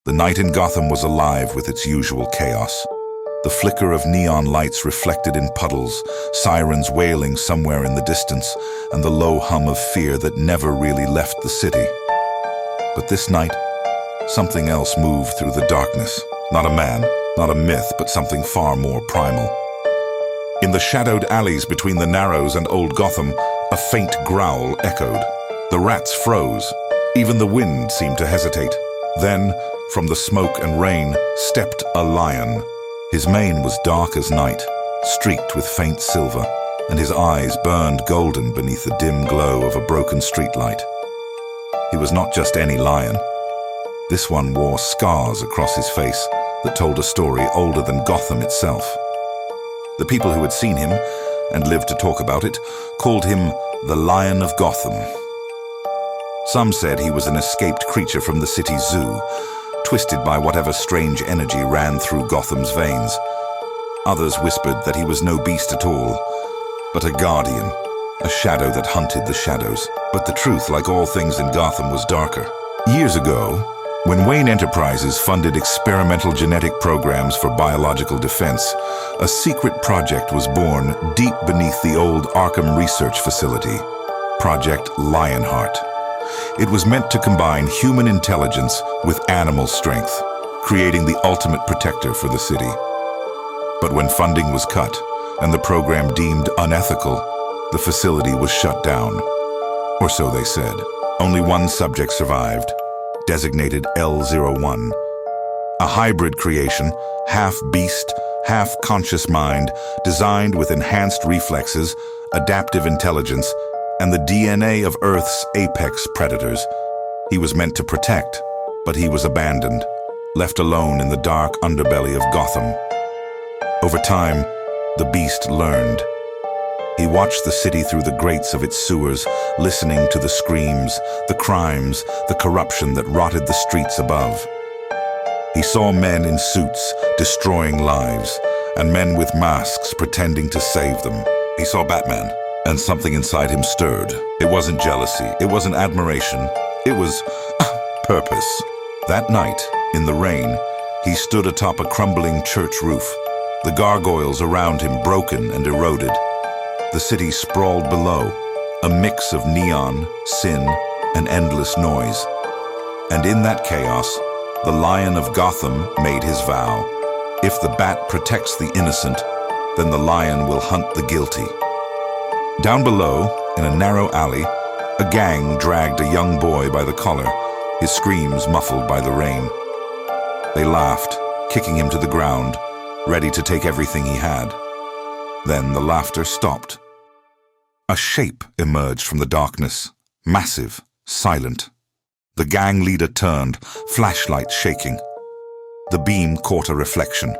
The night in Gotham was alive with its usual chaos. The flicker of neon lights reflected in puddles, sirens wailing somewhere in the distance, and the low hum of fear that never really left the city. But this night, something else moved through the darkness. Not a man, not a myth, but something far more primal. In the shadowed alleys between the Narrows and Old Gotham, a faint growl echoed. The rats froze. Even the wind seemed to hesitate. Then, from the smoke and rain, stepped a lion. His mane was dark as night, streaked with faint silver, and his eyes burned golden beneath the dim glow of a broken streetlight. He was not just any lion. This one wore scars across his face that told a story older than Gotham itself. The people who had seen him, and lived to talk about it, called him the Lion of Gotham. Some said he was an escaped creature from the city zoo, twisted by whatever strange energy ran through Gotham's veins. Others whispered that he was no beast at all, but a guardian, a shadow that hunted the shadows. But the truth, like all things in Gotham, was darker. Years ago, when Wayne Enterprises funded experimental genetic programs for biological defense, a secret project was born deep beneath the old Arkham Research Facility, Project Lionheart. It was meant to combine human intelligence with animal strength, creating the ultimate protector for the city. But when funding was cut and the program deemed unethical, the facility was shut down. Or so they said. Only one subject survived, designated L01. A hybrid creation, half beast, half conscious mind, designed with enhanced reflexes, adaptive intelligence, and the DNA of Earth's apex predators. He was meant to protect, but he was abandoned, left alone in the dark underbelly of Gotham. Over time, the beast learned. He watched the city through the grates of its sewers, listening to the screams, the crimes, the corruption that rotted the streets above. He saw men in suits destroying lives, and men with masks pretending to save them. He saw Batman, and something inside him stirred. It wasn't jealousy, it wasn't admiration, it was purpose. That night, in the rain, he stood atop a crumbling church roof, the gargoyles around him broken and eroded. The city sprawled below, a mix of neon, sin, and endless noise. And in that chaos, the Lion of Gotham made his vow. If the bat protects the innocent, then the lion will hunt the guilty. Down below, in a narrow alley, a gang dragged a young boy by the collar, his screams muffled by the rain. They laughed, kicking him to the ground, ready to take everything he had. Then the laughter stopped. A shape emerged from the darkness, massive, silent. The gang leader turned, flashlight shaking. The beam caught a reflection.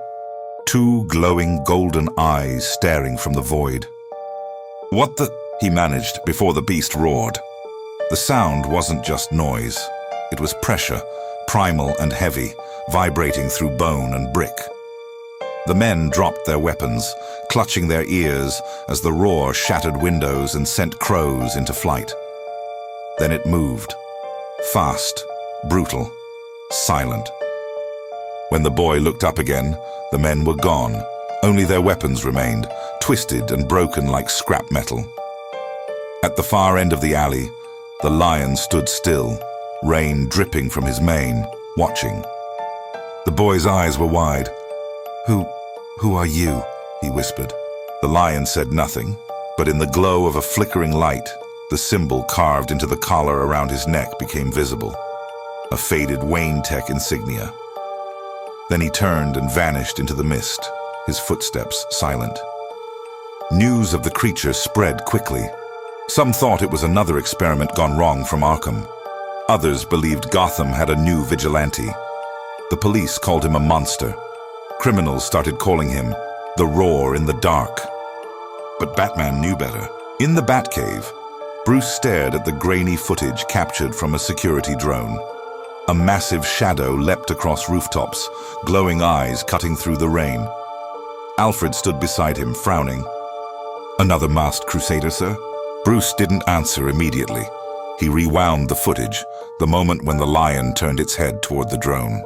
Two glowing golden eyes staring from the void. "What the?" he managed before the beast roared. The sound wasn't just noise. It was pressure, primal and heavy, vibrating through bone and brick. The men dropped their weapons, clutching their ears as the roar shattered windows and sent crows into flight. Then it moved. Fast, brutal, silent. When the boy looked up again, the men were gone. Only their weapons remained, twisted and broken like scrap metal. At the far end of the alley, the lion stood still, rain dripping from his mane, watching. The boy's eyes were wide. Who are you?" he whispered. The lion said nothing, but in the glow of a flickering light, the symbol carved into the collar around his neck became visible. A faded Wayne Tech insignia. Then he turned and vanished into the mist, his footsteps silent. News of the creature spread quickly. Some thought it was another experiment gone wrong from Arkham. Others believed Gotham had a new vigilante. The police called him a monster. Criminals started calling him the Roar in the Dark. But Batman knew better. In the Batcave, Bruce stared at the grainy footage captured from a security drone. A massive shadow leapt across rooftops, glowing eyes cutting through the rain. Alfred stood beside him, frowning. "Another masked crusader, sir?" Bruce didn't answer immediately. He rewound the footage, the moment when the lion turned its head toward the drone.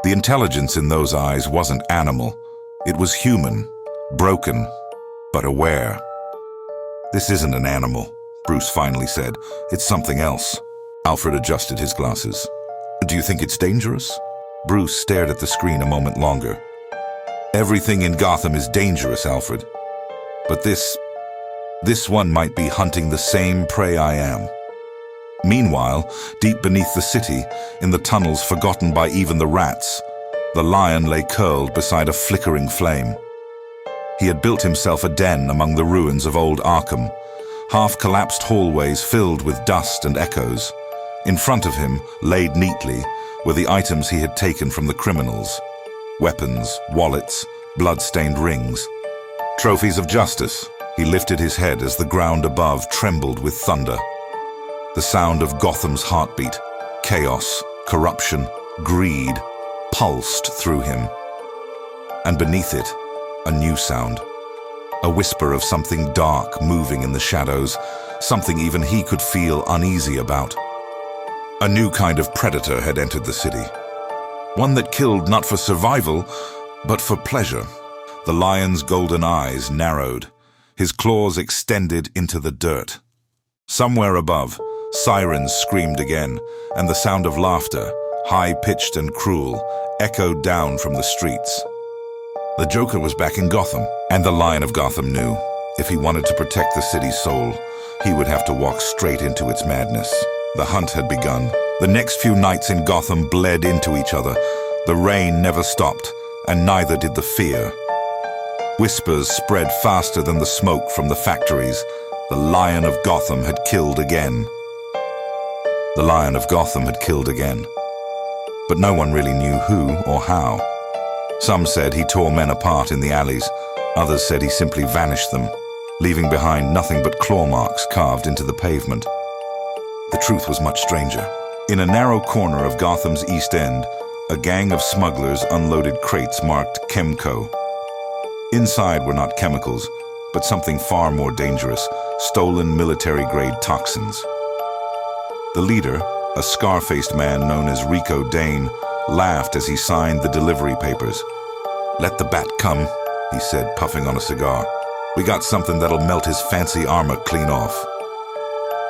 The intelligence in those eyes wasn't animal. It was human, broken, but aware. "This isn't an animal," Bruce finally said. "It's something else." Alfred adjusted his glasses. "Do you think it's dangerous?" Bruce stared at the screen a moment longer. "Everything in Gotham is dangerous, Alfred. But this one might be hunting the same prey I am." Meanwhile, deep beneath the city, in the tunnels forgotten by even the rats, the lion lay curled beside a flickering flame. He had built himself a den among the ruins of old Arkham, half-collapsed hallways filled with dust and echoes. In front of him, laid neatly, were the items he had taken from the criminals. Weapons, wallets, blood-stained rings. Trophies of justice. He lifted his head as the ground above trembled with thunder. The sound of Gotham's heartbeat, chaos, corruption, greed, pulsed through him. And beneath it, a new sound. A whisper of something dark moving in the shadows, something even he could feel uneasy about. A new kind of predator had entered the city. One that killed not for survival, but for pleasure. The lion's golden eyes narrowed, his claws extended into the dirt. Somewhere above, sirens screamed again, and the sound of laughter, high-pitched and cruel, echoed down from the streets. The Joker was back in Gotham, and the Lion of Gotham knew, if he wanted to protect the city's soul, he would have to walk straight into its madness. The hunt had begun. The next few nights in Gotham bled into each other. The rain never stopped, and neither did the fear. Whispers spread faster than the smoke from the factories. The Lion of Gotham had killed again. The Lion of Gotham had killed again. But no one really knew who or how. Some said he tore men apart in the alleys. Others said he simply vanished them, leaving behind nothing but claw marks carved into the pavement. The truth was much stranger. In a narrow corner of Gotham's East End, a gang of smugglers unloaded crates marked Chemco. Inside were not chemicals, but something far more dangerous, stolen military-grade toxins. The leader, a scar-faced man known as Rico Dane, laughed as he signed the delivery papers. "Let the bat come," he said, puffing on a cigar. "We got something that'll melt his fancy armor clean off."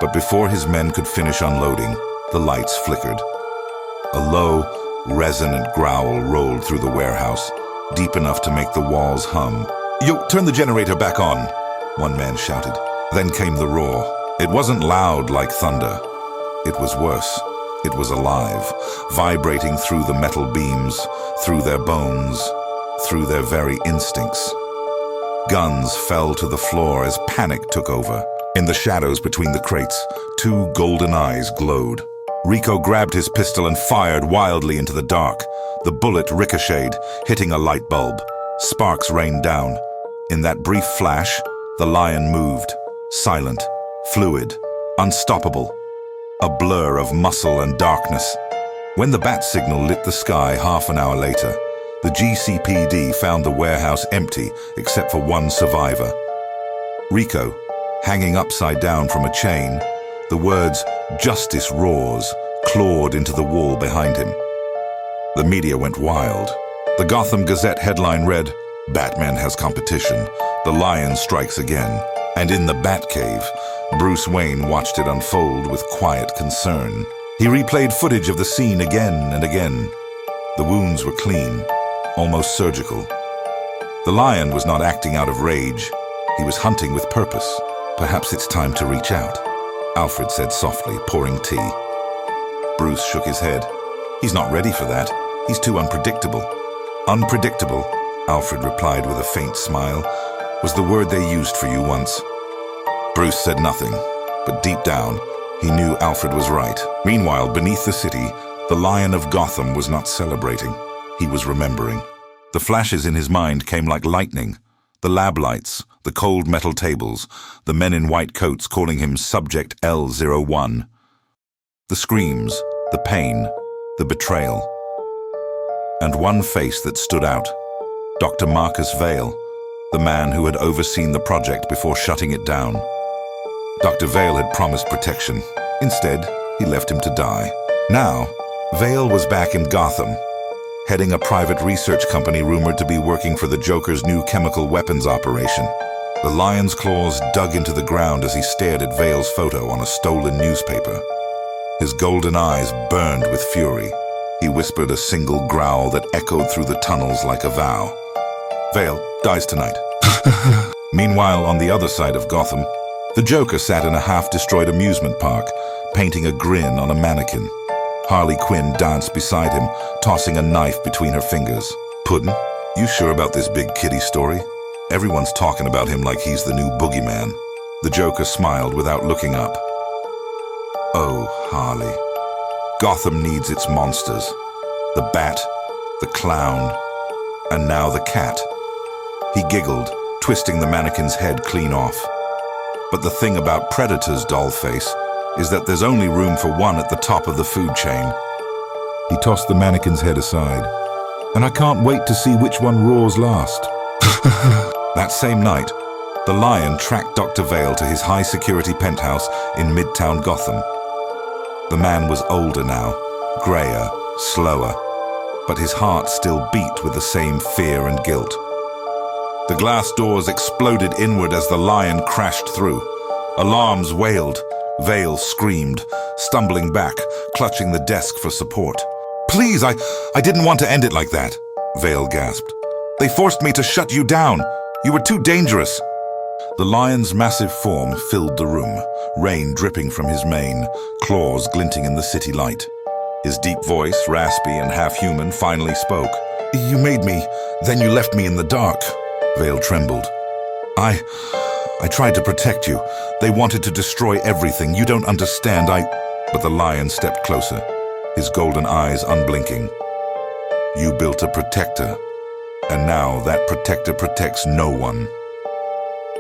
But before his men could finish unloading, the lights flickered. A low, resonant growl rolled through the warehouse, deep enough to make the walls hum. "Yo, turn the generator back on," one man shouted. Then came the roar. It wasn't loud like thunder. It was worse. It was alive, vibrating through the metal beams, through their bones, through their very instincts. Guns fell to the floor as panic took over. In the shadows between the crates, two golden eyes glowed. Rico grabbed his pistol and fired wildly into the dark. The bullet ricocheted, hitting a light bulb. Sparks rained down. In that brief flash, the lion moved, silent, fluid, unstoppable. A blur of muscle and darkness. When the bat signal lit the sky half an hour later, the GCPD found the warehouse empty except for one survivor. Rico, hanging upside down from a chain, the words, "Justice roars," clawed into the wall behind him. The media went wild. The Gotham Gazette headline read, "Batman has competition. The Lion strikes again." And in the Batcave, Bruce Wayne watched it unfold with quiet concern. He replayed footage of the scene again and again. The wounds were clean, almost surgical. The lion was not acting out of rage. He was hunting with purpose. "Perhaps it's time to reach out," Alfred said softly, pouring tea. Bruce shook his head. "He's not ready for that. He's too unpredictable." "Unpredictable," Alfred replied with a faint smile, "was the word they used for you once." Bruce said nothing, but deep down, he knew Alfred was right. Meanwhile, beneath the city, the Lion of Gotham was not celebrating. He was remembering. The flashes in his mind came like lightning. The lab lights, the cold metal tables, the men in white coats calling him Subject L01. The screams, the pain, the betrayal. And one face that stood out. Dr. Marcus Vale, the man who had overseen the project before shutting it down. Dr. Vale had promised protection. Instead, he left him to die. Now, Vale was back in Gotham, heading a private research company rumored to be working for the Joker's new chemical weapons operation. The lion's claws dug into the ground as he stared at Vale's photo on a stolen newspaper. His golden eyes burned with fury. He whispered a single growl that echoed through the tunnels like a vow. Vale dies tonight. Meanwhile, on the other side of Gotham, the Joker sat in a half-destroyed amusement park, painting a grin on a mannequin. Harley Quinn danced beside him, tossing a knife between her fingers. Puddin', you sure about this big kitty story? Everyone's talking about him like he's the new boogeyman. The Joker smiled without looking up. Oh, Harley. Gotham needs its monsters. The bat, the clown, and now the cat. He giggled, twisting the mannequin's head clean off. But the thing about Predator's doll face is that there's only room for one at the top of the food chain. He tossed the mannequin's head aside. And I can't wait to see which one roars last. That same night, the Lion tracked Dr. Vale to his high-security penthouse in Midtown Gotham. The man was older now, grayer, slower, but his heart still beat with the same fear and guilt. The glass doors exploded inward as the Lion crashed through. Alarms wailed. Vale screamed, stumbling back, clutching the desk for support. Please, I didn't want to end it like that, Vale gasped. They forced me to shut you down. You were too dangerous. The Lion's massive form filled the room, rain dripping from his mane, claws glinting in the city light. His deep voice, raspy and half-human, finally spoke. You made me, then you left me in the dark. Vale trembled. I tried to protect you. They wanted to destroy everything. You don't understand. But the Lion stepped closer, his golden eyes unblinking. You built a protector, and now that protector protects no one.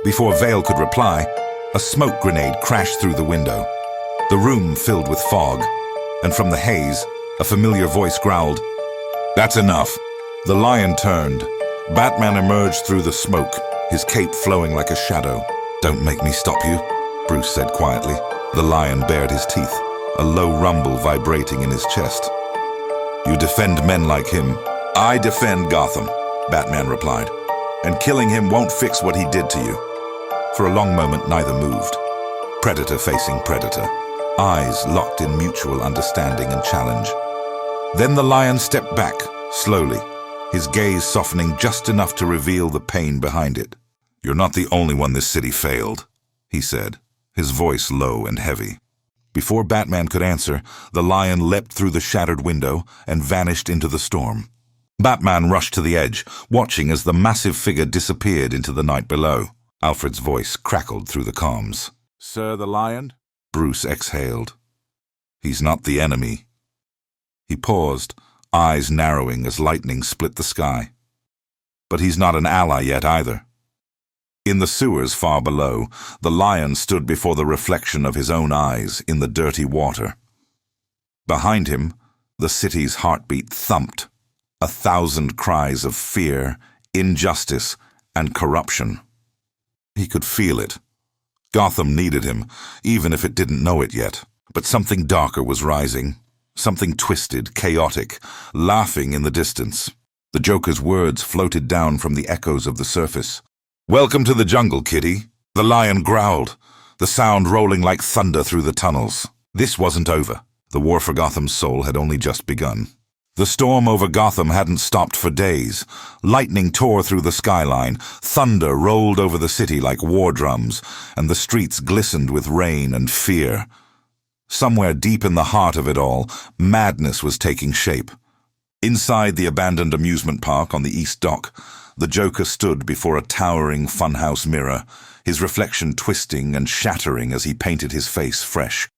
Before Vale could reply, a smoke grenade crashed through the window. The room filled with fog, and from the haze, a familiar voice growled, That's enough. The Lion turned. Batman emerged through the smoke, his cape flowing like a shadow. Don't make me stop you, Bruce said quietly. The Lion bared his teeth, a low rumble vibrating in his chest. You defend men like him. I defend Gotham, Batman replied. And killing him won't fix what he did to you. For a long moment, neither moved. Predator facing predator, eyes locked in mutual understanding and challenge. Then the Lion stepped back, slowly, his gaze softening just enough to reveal the pain behind it. You're not the only one this city failed, he said, his voice low and heavy. Before Batman could answer, the Lion leapt through the shattered window and vanished into the storm. Batman rushed to the edge, watching as the massive figure disappeared into the night below. Alfred's voice crackled through the comms. Sir the Lion? Bruce exhaled. He's not the enemy. He paused, eyes narrowing as lightning split the sky. But he's not an ally yet either. In the sewers far below, the Lion stood before the reflection of his own eyes in the dirty water. Behind him, the city's heartbeat thumped, 1,000 cries of fear, injustice, and corruption. He could feel it. Gotham needed him, even if it didn't know it yet. But something darker was rising, something twisted, chaotic, laughing in the distance. The Joker's words floated down from the echoes of the surface. Welcome to the jungle, kitty. The Lion growled, the sound rolling like thunder through the tunnels. This wasn't over. The war for Gotham's soul had only just begun. The storm over Gotham hadn't stopped for days. Lightning tore through the skyline, thunder rolled over the city like war drums, and the streets glistened with rain and fear. Somewhere deep in the heart of it all, madness was taking shape. Inside the abandoned amusement park on the East Dock, the Joker stood before a towering funhouse mirror, his reflection twisting and shattering as he painted his face fresh.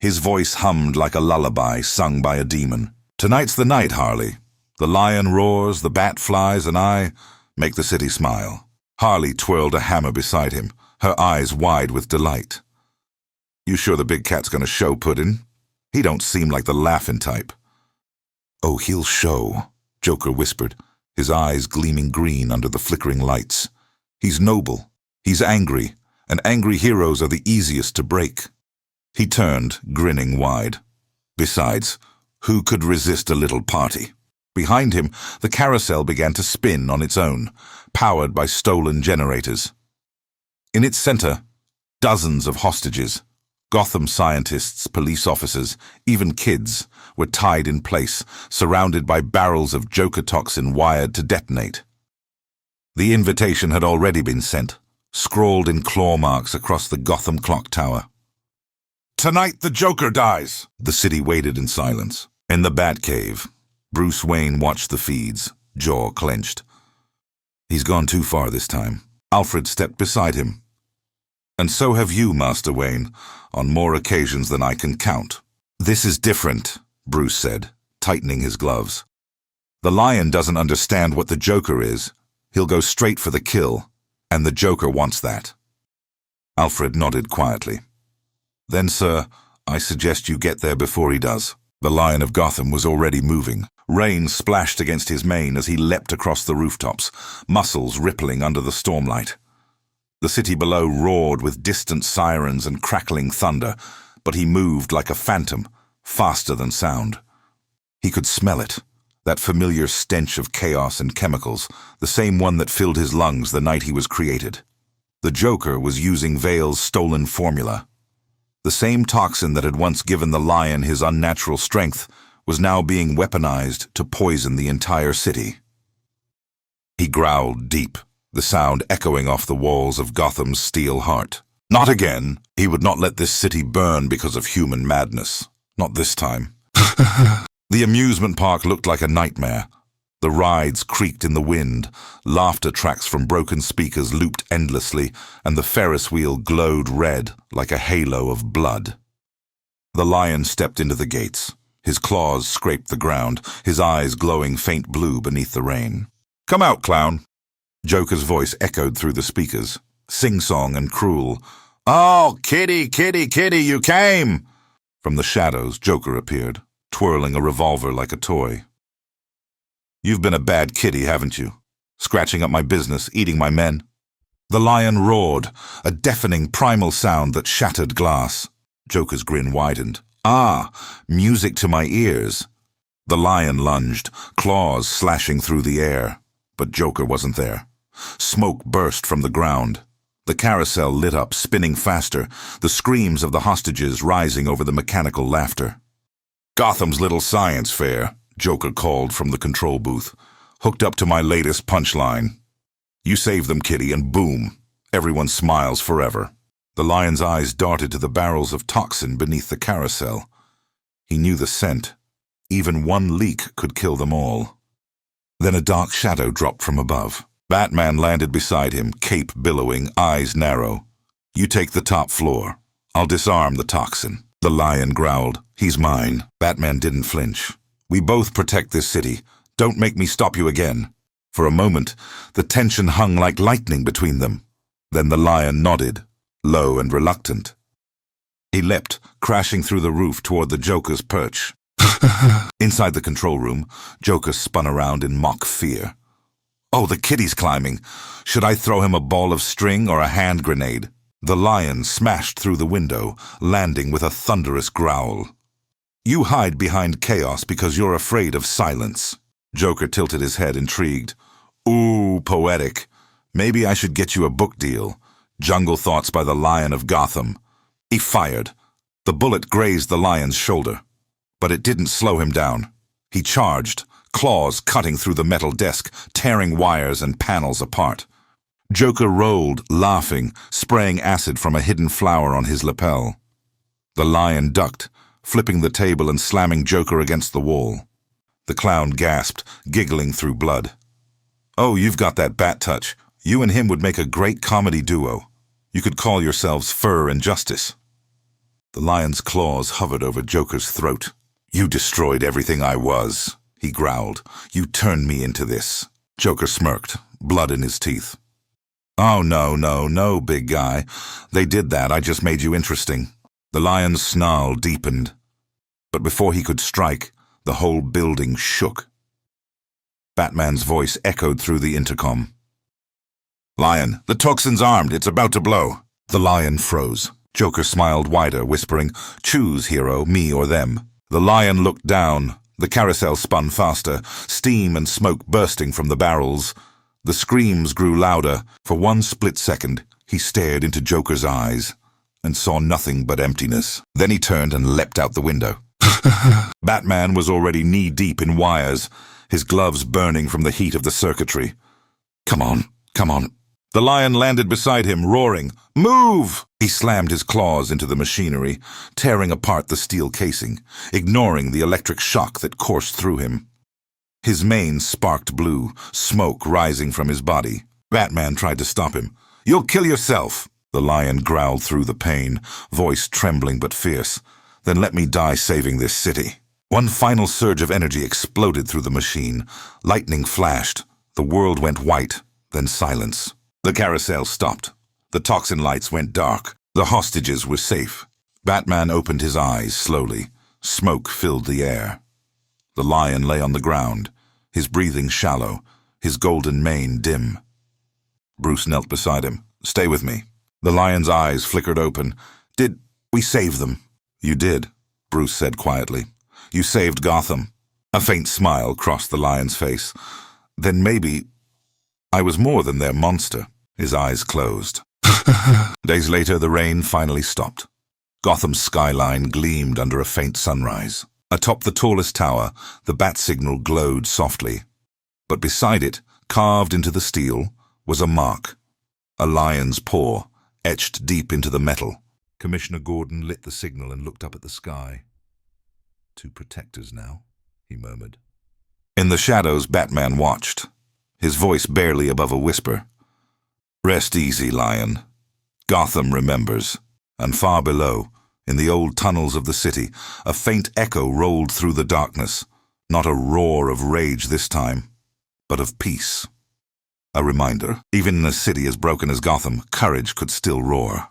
His voice hummed like a lullaby sung by a demon. Tonight's the night, Harley. The Lion roars, the bat flies, and I make the city smile. Harley twirled a hammer beside him, her eyes wide with delight. You sure the big cat's gonna show, Puddin'? He don't seem like the laughing type. Oh, he'll show, Joker whispered, his eyes gleaming green under the flickering lights. He's noble, he's angry, and angry heroes are the easiest to break. He turned, grinning wide. Besides, who could resist a little party? Behind him, the carousel began to spin on its own, powered by stolen generators. In its center, dozens of hostages, Gotham scientists, police officers, even kids, were tied in place, surrounded by barrels of Joker toxin wired to detonate. The invitation had already been sent, scrawled in claw marks across the Gotham clock tower. "Tonight the Joker dies!" The city waited in silence. In the Batcave, Bruce Wayne watched the feeds, jaw clenched. He's gone too far this time. Alfred stepped beside him. "And so have you, Master Wayne, on more occasions than I can count." "This is different," Bruce said, tightening his gloves. "The Lion doesn't understand what the Joker is. He'll go straight for the kill, and the Joker wants that." Alfred nodded quietly. "Then, sir, I suggest you get there before he does." The Lion of Gotham was already moving. Rain splashed against his mane as he leapt across the rooftops, muscles rippling under the stormlight. The city below roared with distant sirens and crackling thunder, but he moved like a phantom, faster than sound. He could smell it, that familiar stench of chaos and chemicals, the same one that filled his lungs the night he was created. The Joker was using Vale's stolen formula. The same toxin that had once given the Lion his unnatural strength was now being weaponized to poison the entire city. He growled deep, the sound echoing off the walls of Gotham's steel heart. Not again. He would not let this city burn because of human madness. Not this time. The amusement park looked like a nightmare. The rides creaked in the wind, laughter tracks from broken speakers looped endlessly, and the Ferris wheel glowed red like a halo of blood. The Lion stepped into the gates. His claws scraped the ground, his eyes glowing faint blue beneath the rain. "Come out, clown." Joker's voice echoed through the speakers, sing-song and cruel. "Oh, kitty, kitty, kitty, you came!" From the shadows, Joker appeared, twirling a revolver like a toy. "You've been a bad kitty, haven't you? Scratching up my business, eating my men." The Lion roared, a deafening primal sound that shattered glass. Joker's grin widened. "Ah, music to my ears." The Lion lunged, claws slashing through the air. But Joker wasn't there. Smoke burst from the ground. The carousel lit up, spinning faster, the screams of the hostages rising over the mechanical laughter. "Gotham's little science fair," Joker called from the control booth. "Hooked up to my latest punchline. You save them, kitty, and boom, everyone smiles forever." The Lion's eyes darted to the barrels of toxin beneath the carousel. He knew the scent. Even one leak could kill them all. Then a dark shadow dropped from above. Batman landed beside him, cape billowing, eyes narrow. "You take the top floor. I'll disarm the toxin." The Lion growled. "He's mine." Batman didn't flinch. "We both protect this city. Don't make me stop you again." For a moment, the tension hung like lightning between them. Then the Lion nodded, low and reluctant. He leapt, crashing through the roof toward the Joker's perch. Inside the control room, Joker spun around in mock fear. "Oh, the kitty's climbing. Should I throw him a ball of string or a hand grenade?" The Lion smashed through the window, landing with a thunderous growl. "You hide behind chaos because you're afraid of silence." Joker tilted his head, intrigued. "Ooh, poetic. Maybe I should get you a book deal. Jungle Thoughts by the Lion of Gotham." He fired. The bullet grazed the Lion's shoulder. But it didn't slow him down. He charged, claws cutting through the metal desk, tearing wires and panels apart. Joker rolled, laughing, spraying acid from a hidden flower on his lapel. The Lion ducked, flipping the table and slamming Joker against the wall. The clown gasped, giggling through blood. "Oh, you've got that bat touch. You and him would make a great comedy duo. You could call yourselves Fur and Justice." The Lion's claws hovered over Joker's throat. "You destroyed everything I was," he growled. "You turned me into this." Joker smirked, blood in his teeth. "Oh, no, big guy. They did that. I just made you interesting." The Lion's snarl deepened. But before he could strike, the whole building shook. Batman's voice echoed through the intercom. "Lion, the toxin's armed. It's about to blow." The Lion froze. Joker smiled wider, whispering, "Choose, hero, me or them." The Lion looked down, The carousel spun faster, steam and smoke bursting from the barrels. The screams grew louder. For one split second, he stared into Joker's eyes and saw nothing but emptiness. Then he turned and leapt out the window. Batman was already knee-deep in wires, his gloves burning from the heat of the circuitry. Come on, come on. The lion landed beside him, roaring, "Move!" He slammed his claws into the machinery, tearing apart the steel casing, ignoring the electric shock that coursed through him. His mane sparked blue, smoke rising from his body. Batman tried to stop him. "You'll kill yourself!" The lion growled through the pain, voice trembling but fierce. "Then let me die saving this city." One final surge of energy exploded through the machine. Lightning flashed. The world went white, then silence. The carousel stopped. The toxin lights went dark. The hostages were safe. Batman opened his eyes slowly. Smoke filled the air. The lion lay on the ground, his breathing shallow, his golden mane dim. Bruce knelt beside him. "Stay with me." The lion's eyes flickered open. "Did we save them?" "You did," Bruce said quietly. "You saved Gotham." A faint smile crossed the lion's face. "Then maybe I was more than their monster." His eyes closed. Days later, the rain finally stopped. Gotham's skyline gleamed under a faint sunrise. Atop the tallest tower, the bat signal glowed softly. But beside it, carved into the steel, was a mark. A lion's paw, etched deep into the metal. Commissioner Gordon lit the signal and looked up at the sky. "Two protectors now," he murmured. In the shadows, Batman watched, his voice barely above a whisper. "Rest easy, Lion. Gotham remembers." And far below, in the old tunnels of the city, a faint echo rolled through the darkness. Not a roar of rage this time, but of peace. A reminder, even in a city as broken as Gotham, courage could still roar.